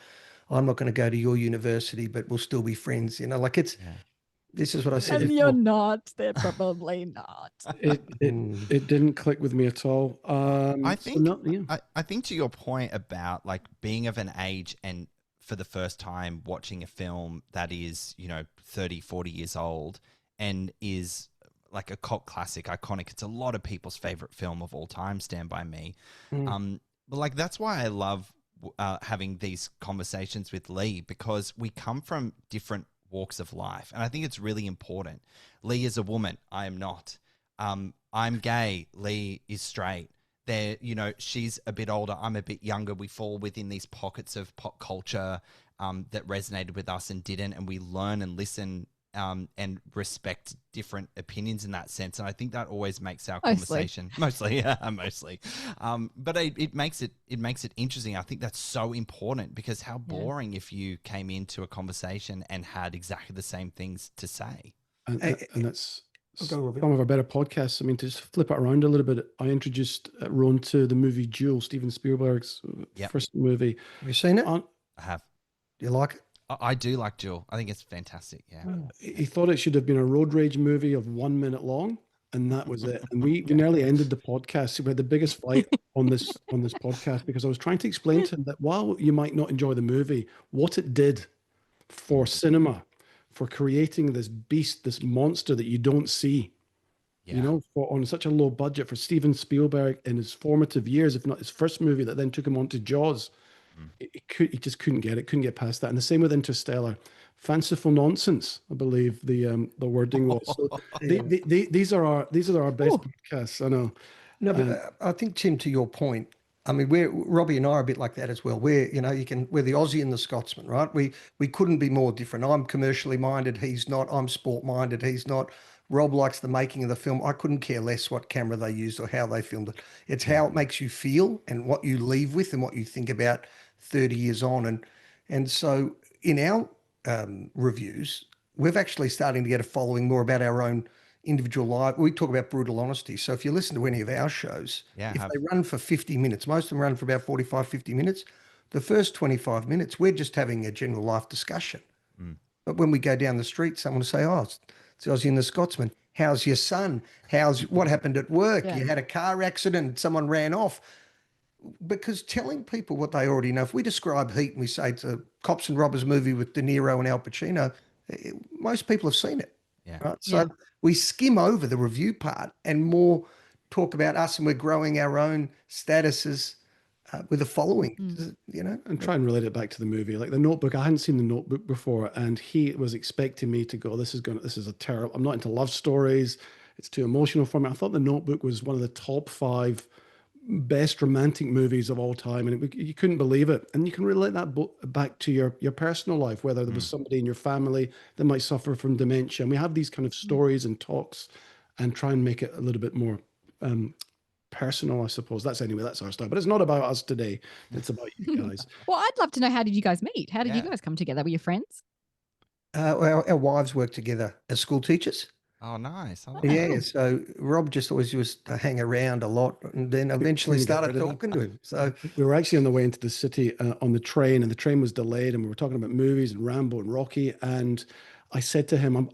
I'm not going to go to your university, but we'll still be friends. Like, it's This is what I said And before. you're not. They're probably not. It didn't click with me at all. I so think no, yeah. I think to your point about like being of an age and for the first time watching a film that is, 30, 40 years old and is like a cult classic, iconic. It's a lot of people's favorite film of all time, Stand By Me. But like that's why I love having these conversations with Leigh, because we come from different walks of life, and I think it's really important. Leigh is a woman, I am not. I'm gay, Leigh is straight. There, she's a bit older, I'm a bit younger. We fall within these pockets of pop culture that resonated with us and didn't, and we learn and listen and respect different opinions in that sense. And I think that always makes our conversation mostly. But it makes it interesting. I think that's so important, because how boring if you came into a conversation and had exactly the same things to say. And that's some of our better podcasts. I mean, to just flip it around a little bit, I introduced Ron to the movie Duel, Steven Spielberg's first movie. Have you seen it? I have. Do you like it? I do like Duel. I think it's fantastic. Yeah. He thought it should have been a road rage movie of 1 minute long, and that was it. And we nearly ended the podcast. We had the biggest fight on this podcast, because I was trying to explain to him that while you might not enjoy the movie, what it did for cinema, for creating this beast, this monster that you don't see, on such a low budget, for Steven Spielberg in his formative years, if not his first movie that then took him on to Jaws. He just couldn't get past that. And the same with Interstellar. Fanciful nonsense, I believe the wording was. So these are our best podcasts. I know. No, but I think, Tim, to your point, I mean, Robbie and I are a bit like that as well. We're the Aussie and the Scotsman, right? We couldn't be more different. I'm commercially minded, he's not. I'm sport minded, he's not. Rob likes the making of the film. I couldn't care less what camera they used or how they filmed it. It's how it makes you feel and what you leave with and what you think about 30 years on. And so in our reviews, we've actually starting to get a following more about our own individual life. We talk about brutal honesty. So if you listen to any of our shows, if they run for 50 minutes, most of them run for about 45, 50 minutes. The first 25 minutes, we're just having a general life discussion. But when we go down the street, someone will say, it's Aussie and the Scotsman. How's your son? What happened at work? You had a car accident, someone ran off. Because telling people what they already know, if we describe Heat and we say it's a cops and robbers movie with De Niro and Al Pacino, most people have seen it. Yeah. Right? So we skim over the review part and more talk about us, and we're growing our own statuses with a following, and try and relate it back to the movie. Like The Notebook, I hadn't seen The Notebook before, and he was expecting me to go, this is a terrible, I'm not into love stories, it's too emotional for me. I thought The Notebook was one of the top 5 best romantic movies of all time, and you couldn't believe it. And you can relate that back to your personal life, whether there was somebody in your family that might suffer from dementia. And we have these kind of stories and talks and try and make it a little bit more personal, I suppose. That's our style. But it's not about us today. It's about you guys. Well, I'd love to know, how did you guys meet? How did you guys come together? Were you friends? Our wives work together as school teachers. Oh, nice. So Rob just always used to hang around a lot, and then eventually started talking to him. So we were actually on the way into the city on the train, and the train was delayed, and we were talking about movies and Rambo and Rocky. And I said to him,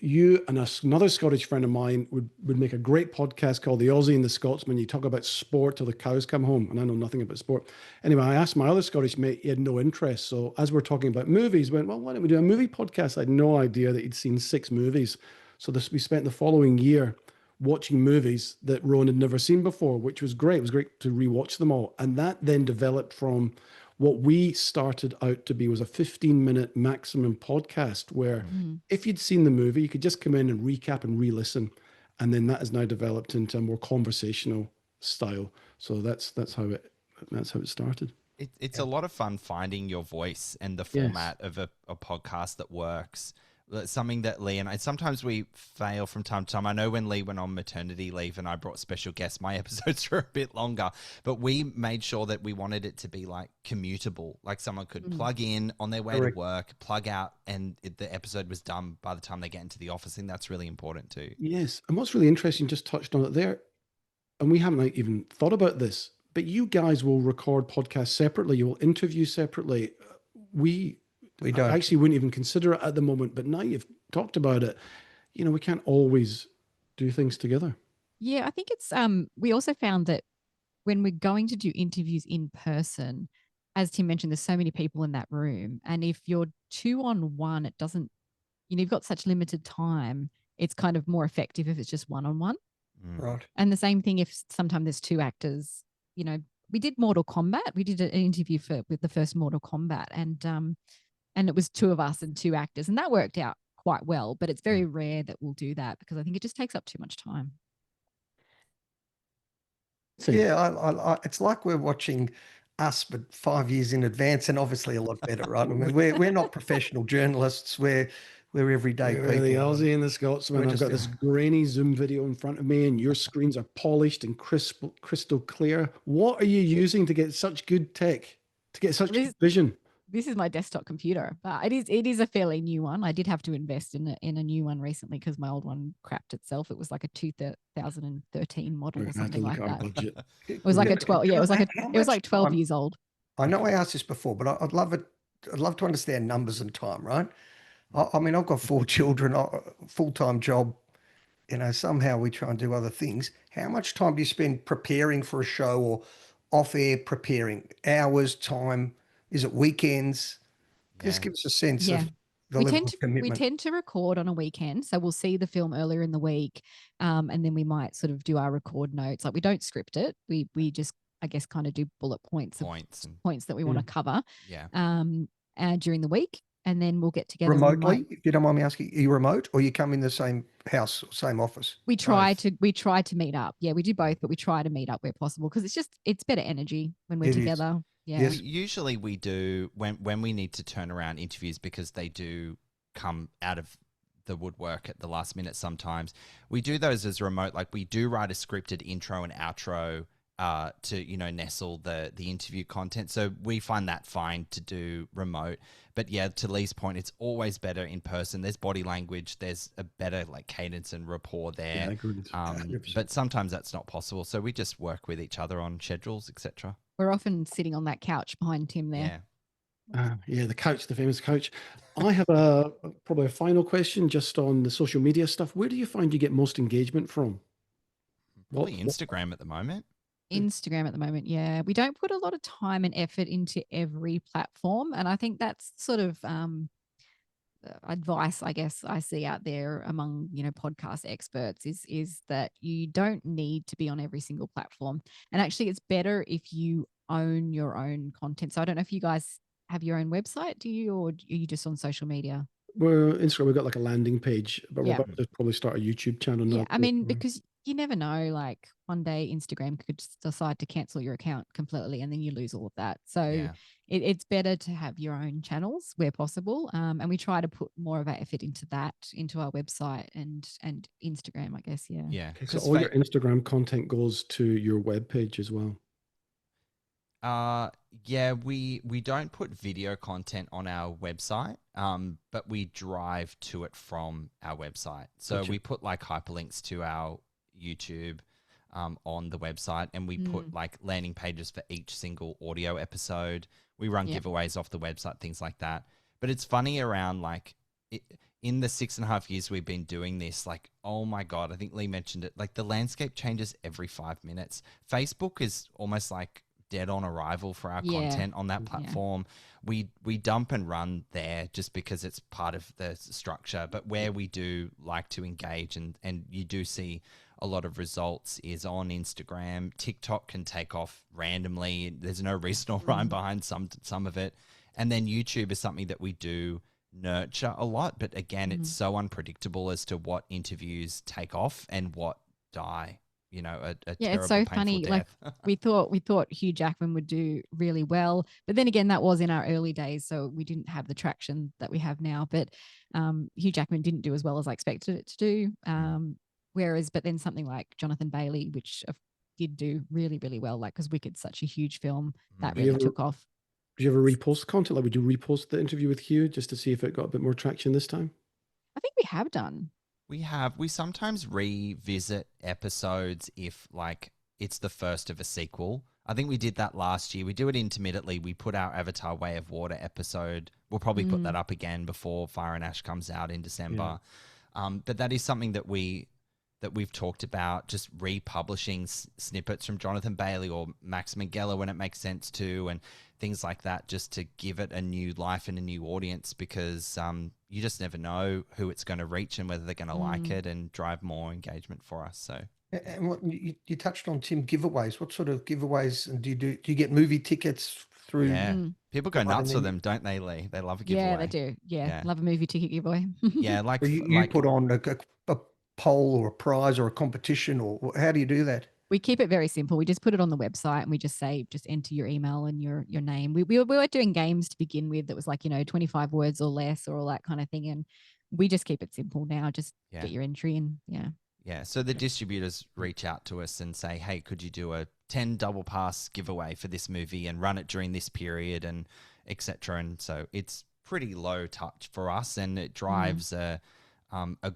you and another Scottish friend of mine would make a great podcast called The Aussie and the Scotsman. You talk about sport till the cows come home, and I know nothing about sport. Anyway, I asked my other Scottish mate, he had no interest. So as we're talking about movies, went, well, why don't we do a movie podcast? I had no idea that he'd seen 6 movies. So we spent the following year watching movies that Ron had never seen before, which was great. It was great to rewatch them all. And that then developed from what we started out to be was a 15-minute maximum podcast where if you'd seen the movie, you could just come in and recap and re-listen. And then that has now developed into a more conversational style. So that's how it started. It's a lot of fun finding your voice and the format of a podcast that works. Something that Leigh and I, sometimes we fail from time to time. I know when Leigh went on maternity leave and I brought special guests, my episodes were a bit longer, but we made sure that we wanted it to be like commutable, like someone could plug in on their way to work, plug out, and the episode was done by the time they get into the office. And that's really important too. Yes. And what's really interesting, just touched on it there, and we haven't even thought about this, but you guys will record podcasts separately. You will interview separately. We I don't. actually wouldn't even consider it at the moment, but now you've talked about it, we can't always do things together. Yeah, I think it's we also found that when we're going to do interviews in person, as Tim mentioned, there's so many people in that room. And if you're 2-on-1, it doesn't, you've got such limited time. It's kind of more effective if it's just 1-on-1. Right. And the same thing if sometimes there's 2 actors. We did Mortal Kombat. We did an interview with the first Mortal Kombat, and it was 2 of us and 2 actors, and that worked out quite well. But it's very rare that we'll do that because I think it just takes up too much time. Yeah, it's like we're watching Us, but 5 years in advance, and obviously a lot better, right? I mean, we're not professional journalists. We're everyday We're people. the Aussie and the Scotsman. I've got this grainy Zoom video in front of me, and your screens are polished and crystal clear. What are you using to get such good tech, to get such good vision? This is my desktop computer, but it is a fairly new one. I did have to invest in a new one recently because my old one crapped itself. It was like a 2013 model or something like that. Budget. It was like a 12. Yeah, it was like 12 years old. I know I asked this before, but I'd love to understand numbers and time, right? I mean, I've got 4 children, full-time job. Somehow we try and do other things. How much time do you spend preparing for a show or off-air preparing? Hours, time? Is it weekends? Just give us a sense of the level of commitment. We tend to record on a weekend. So we'll see the film earlier in the week, and then we might sort of do our record notes. Like, we don't script it. We just, I guess, kind of do bullet points that we want to cover during the week. And then we'll get together remotely. If you don't mind me asking, are you remote or you come in the same house, same office? We try to meet up. Yeah, we do both, but we try to meet up where possible because it's better energy when we're together. Yeah. Yes. Usually we do when we need to turn around interviews because they do come out of the woodwork at the last minute sometimes. We do those as remote. Like, we do write a scripted intro and outro to nestle the interview content. So we find that fine to do remote. But yeah, to Leigh's point, it's always better in person. There's body language. There's a better cadence and rapport there. But sometimes that's not possible. So we just work with each other on schedules, etc. We're often sitting on that couch behind Tim there. The couch, the famous couch. I have probably a final question just on the social media stuff. Where do you find you get most engagement from? Probably Instagram at the moment. Instagram at the moment, yeah. We don't put a lot of time and effort into every platform, and I think that's sort of advice I guess I see out there among podcast experts is that you don't need to be on every single platform, and actually it's better if you own your own content. So I don't know if you guys have your own website, do you, or are you just on social media? We're Instagram. We've got like a landing page, but we're about to probably start a YouTube channel now. Yeah, I mean, because you never know, like one day Instagram could just decide to cancel your account completely and then you lose all of that. So it's better to have your own channels where possible. And we try to put more of our effort into that, into our website and Instagram, I guess. Yeah. Yeah. Okay, so all your Instagram content goes to your webpage as well. We don't put video content on our website, but we drive to it from our website. So we put like hyperlinks to our YouTube on the website, and we put like landing pages for each single audio episode. We run giveaways off the website, things like that. But it's funny around in the 6.5 years we've been doing this, like, oh my God, I think Leigh mentioned it, like the landscape changes every 5 minutes. Facebook is almost like dead on arrival for our content on that platform. We dump and run there just because it's part of the structure, but where we do like to engage and you do see a lot of results is on Instagram. TikTok can take off randomly. There's no reason or rhyme behind some of it. And then YouTube is something that we do nurture a lot, but again, it's so unpredictable as to what interviews take off and what die. It's so funny. Death. Like we thought Hugh Jackman would do really well, but then again, that was in our early days, so we didn't have the traction that we have now. But Hugh Jackman didn't do as well as I expected it to do. But then something like Jonathan Bailey, which did do really, really well, like because Wicked's such a huge film that really took off. Do you ever repost content? Like, would you repost the interview with Hugh just to see if it got a bit more traction this time? I think we have done. We sometimes revisit episodes if like it's the first of a sequel. I think we did that last year. We do it intermittently. We put our Avatar Way of Water episode. We'll probably put that up again before Fire and Ash comes out in December. But that is something that we've talked about, just republishing snippets from Jonathan Bailey or Max Minghella when it makes sense to, and things like that, just to give it a new life and a new audience, because you just never know who it's going to reach and whether they're going to like it and drive more engagement for us. So. And what you touched on, Tim, giveaways. What sort of giveaways and do you do? Do you get movie tickets through? Yeah, people go nuts for them, don't they, Lee? They love a giveaway. Yeah, they do. Yeah, love a movie ticket giveaway. Yeah, like you put on a poll or a prize or a competition, or how do you do that? We keep it very simple. We just put it on the website and we just say, just enter your email and your name. We were doing games to begin with that was like, 25 words or less or all that kind of thing. And we just keep it simple now. Just get your entry in. Yeah. Yeah. So the distributors reach out to us and say, hey, could you do a 10 double pass giveaway for this movie and run it during this period and etc. And so it's pretty low touch for us, and it drives a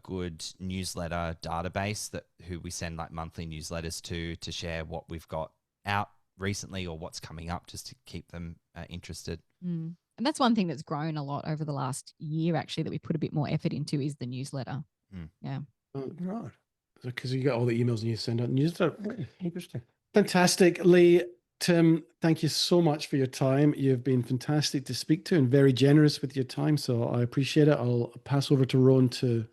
good newsletter database who we send like monthly newsletters to share what we've got out recently or what's coming up, just to keep them interested. And that's one thing that's grown a lot over the last year, actually, that we put a bit more effort into, is the newsletter. Yeah. Right. Because you get all the emails and you send out newsletter. Interesting. Fantastic. Leigh, Tim, thank you so much for your time. You've been fantastic to speak to and very generous with your time. So I appreciate it. I'll pass over to Ron to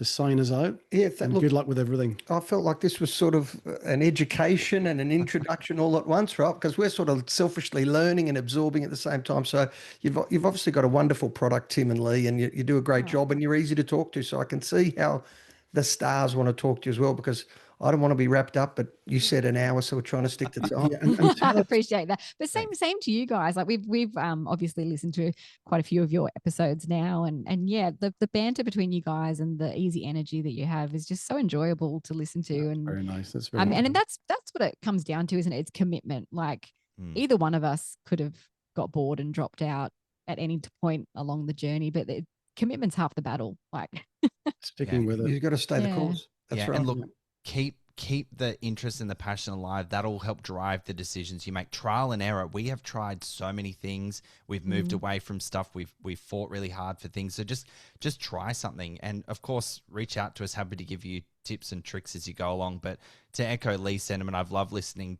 sign us out. Yeah. Good luck with everything. I felt like this was sort of an education and an introduction all at once, right? Because we're sort of selfishly learning and absorbing at the same time. So you've obviously got a wonderful product, Tim and Leigh, and you do a great job, and you're easy to talk to. So I can see how the stars want to talk to you as well, because I don't want to be wrapped up, but you said an hour, so we're trying to stick to time. I appreciate that. But same to you guys. Like we've obviously listened to quite a few of your episodes now, and yeah, the banter between you guys and the easy energy that you have is just so enjoyable to listen to. That's and very nice. That's very and that's what it comes down to, isn't it? It's commitment. Like either one of us could have got bored and dropped out at any point along the journey, but commitment's half the battle. Like sticking with it. You've got to stay the course. That's right. And look, keep the interest and the passion alive. That'll help drive the decisions you make. Trial and error. We have tried so many things. We've moved away from stuff. We've fought really hard for things. So just try something. And of course, reach out to us. Happy to give you tips and tricks as you go along. But to echo Leigh's sentiment, I've listened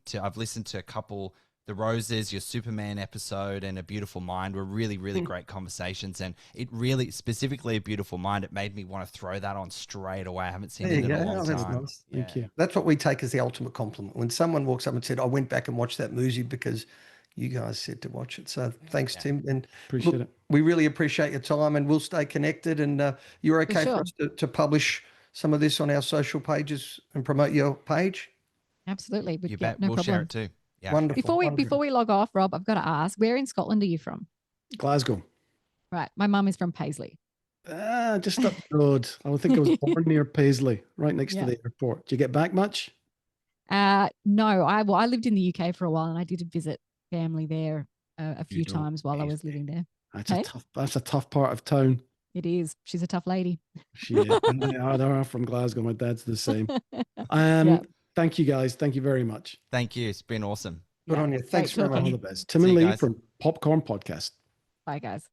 to a couple, The Roses, your Superman episode, and A Beautiful Mind were really, really great conversations. And it really, specifically A Beautiful Mind, it made me want to throw that on straight away. I haven't seen it in a long time. Nice. Thank you. That's what we take as the ultimate compliment. When someone walks up and said, I went back and watched that movie because you guys said to watch it. So thanks, Tim. And appreciate it. We really appreciate your time, and we'll stay connected. And you're okay for us to publish some of this on our social pages and promote your page? Absolutely. You bet. No we'll problem. share it too. Yeah. Wonderful. Before we log off, Rob, I've got to ask, where in Scotland are you from? Glasgow. Right. My mum is from Paisley. Just up the road. I would think I was born near Paisley, right next to the airport. Do you get back much? No. I lived in the UK for a while, and I did visit family there a few times while I was living there. That's a tough part of town. It is. She's a tough lady. She is. I'm from Glasgow. My dad's the same. Thank you, guys. Thank you very much. Thank you. It's been awesome. Good on you. Thanks very much. All the best. Tim and Leigh from Popcorn Podcast. Bye, guys.